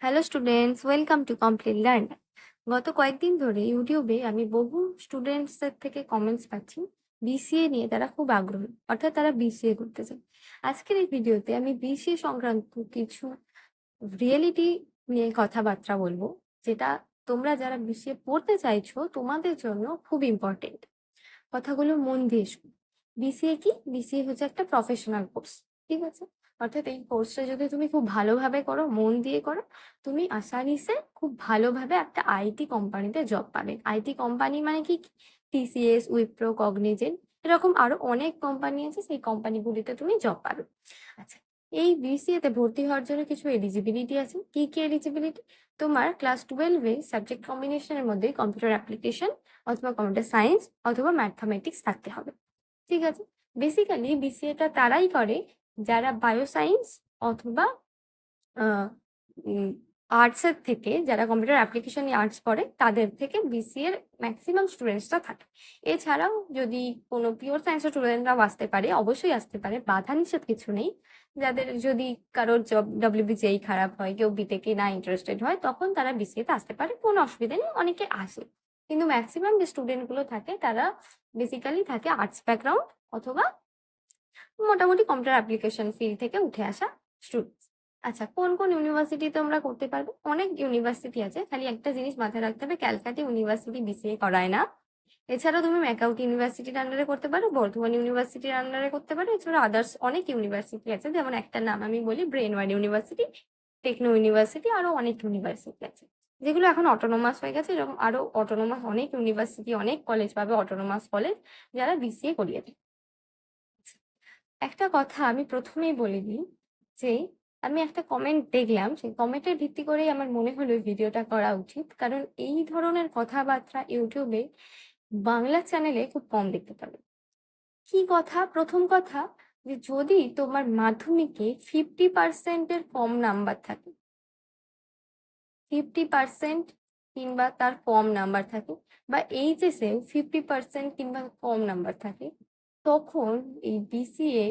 Hello students, welcome to complete learner. গত কয়েকদিন ধরে ইউটিউবে আমি বহু স্টুডেন্টসদের থেকে কমেন্টস পাচ্ছি বিসিএ নিয়ে। তারা খুব আগ্রহী, অর্থাৎ তারা বিসিএ করতে চায়। আজকের এই ভিডিওতে আমি বিসিএ সংক্রান্ত কিছু রিয়েলিটি নিয়ে কথাবার্তা বলবো, যেটা তোমরা যারা বিসিএ পড়তে চাইছো তোমাদের জন্য খুব ইম্পর্টেন্ট। কথাগুলো মন দিয়ে শোনো। বিসিএ কি? বিসিএ হচ্ছে একটা প্রফেশনাল কোর্স, ঠিক আছে? অর্থাৎ এই কোর্সটা যদি তুমি খুব ভালোভাবে করো, মন দিয়ে করো, তুমি আসানিসে খুব ভালোভাবে একটা আইটি কোম্পানিতে জব পাবে। আইটি কোম্পানি মানে কি? টিসিএস, উইপ্রো, কগনিজেন্ট, এরকম আরো অনেক কোম্পানি আছে, সেই কোম্পানিগুলিতে তুমি জব পাবে। আচ্ছা, এই বিসিএ তে ভর্তি হওয়ার জন্য কিছু এলিজিবিলিটি আছে। কি কি এলিজিবিলিটি? তোমার ক্লাস 12-এ সাবজেক্ট কম্বিনেশনের মধ্যে কম্পিউটার অ্যাপ্লিকেশন অথবা কম্পিউটার সায়েন্স অথবা ম্যাথমেটিক্স থাকতে হবে, ঠিক আছে? বেসিক্যালি বিসিএটা তারাই করে যারা বায়োসায়েন্স অথবা আর্টসের থেকে, যারা কম্পিউটার অ্যাপ্লিকেশন নিয়ে আর্টস পড়ে তাদের থেকে বিসিএ এর ম্যাক্সিমাম স্টুডেন্টসরা থাকে। এছাড়াও যদি কোনো পিওর সায়েন্সের স্টুডেন্টরাও আসতে পারে, অবশ্যই আসতে পারে, বাধা নিষেধ কিছু নেই। যাদের যদি কারোর জব ডব্লিউবিসিআই খারাপ হয়, কেউ বিটেকে না ইন্টারেস্টেড হয়, তখন তারা বিসিএতে আসতে পারে, কোনো অসুবিধা নেই, অনেকে আসে। কিন্তু ম্যাক্সিমাম যে স্টুডেন্টগুলো থাকে তারা বেসিক্যালি থাকে আর্টস ব্যাকগ্রাউন্ড অথবা মোটামুটি কম্পিউটার অ্যাপ্লিকেশন ফিল্ড থেকে উঠে আসা স্টুডেন্টস। আচ্ছা, কোন কোন ইউনিভার্সিটিতে তোমরা করতে পারবে? অনেক ইউনিভার্সিটি আছে, খালি একটা জিনিস মাথায় রাখতে হবে, ক্যালকাটা ইউনিভার্সিটি বিসিএ করায় না। এছাড়া তুমি ম্যাকাউট ইউনিভার্সিটির আন্ডারে করতে পারো, বর্ধমান ইউনিভার্সিটির আন্ডারে করতে পারো। এছাড়া আদার্স অনেক ইউনিভার্সিটি আছে, যেমন একটা নাম আমি বলি, ব্রেনওয়ার্ড ইউনিভার্সিটি, টেকনো ইউনিভার্সিটি, আরো অনেক ইউনিভার্সিটি আছে যেগুলো এখন অটোনোমাস হয়ে গেছে। এরকম আরো অটোনোমাস অনেক ইউনিভার্সিটি, অনেক কলেজ পাবে, অটোনোমাস কলেজ, যারা বিসিএ করিয়ে দেয়। একটা কথা আমি প্রথমেই বলে দিই যে আমি একটা কমেন্ট দেখলাম, সেই কমেন্টের ভিত্তি করেই আমার মনে হলো ভিডিওটা করা উচিত, কারণ এই ধরনের কথাবার্তা ইউটিউবে বাংলা চ্যানেলে খুব কম দেখতে পাবে। কি কথা? প্রথম কথা, যে যদি তোমার মাধ্যমিকে 50%-এর কম নাম্বার থাকে, 50% কিংবা তার কম নাম্বার থাকে, বা এইচএসেও 50% কিংবা কম নাম্বার থাকে, তখন এই বিসিএ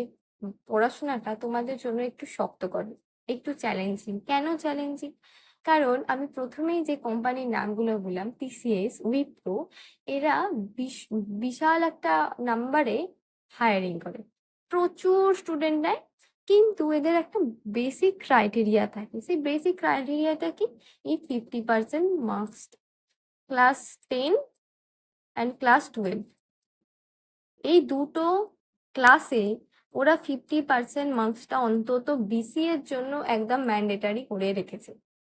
পড়াশোনাটা তোমাদের জন্য একটু শক্তকর, একটু চ্যালেঞ্জিং। কেন চ্যালেঞ্জিং? কারণ আমি প্রথমেই যে কোম্পানির নামগুলো বললাম, টিসিএস, উইপ্রো, এরা বিশাল একটা নাম্বারে হায়ারিং করে, প্রচুর স্টুডেন্ট নেয়। কিন্তু এদের একটা বেসিক ক্রাইটেরিয়া থাকে। সেই বেসিক ক্রাইটেরিয়াটা কি? এই 50% মার্কস, ক্লাস 10 অ্যান্ড ক্লাস 12, এই দুটো ক্লাসে ওরা 50% মার্কসটা অন্তত বিসিএর জন্য একদম ম্যান্ডেটারি করে রেখেছে।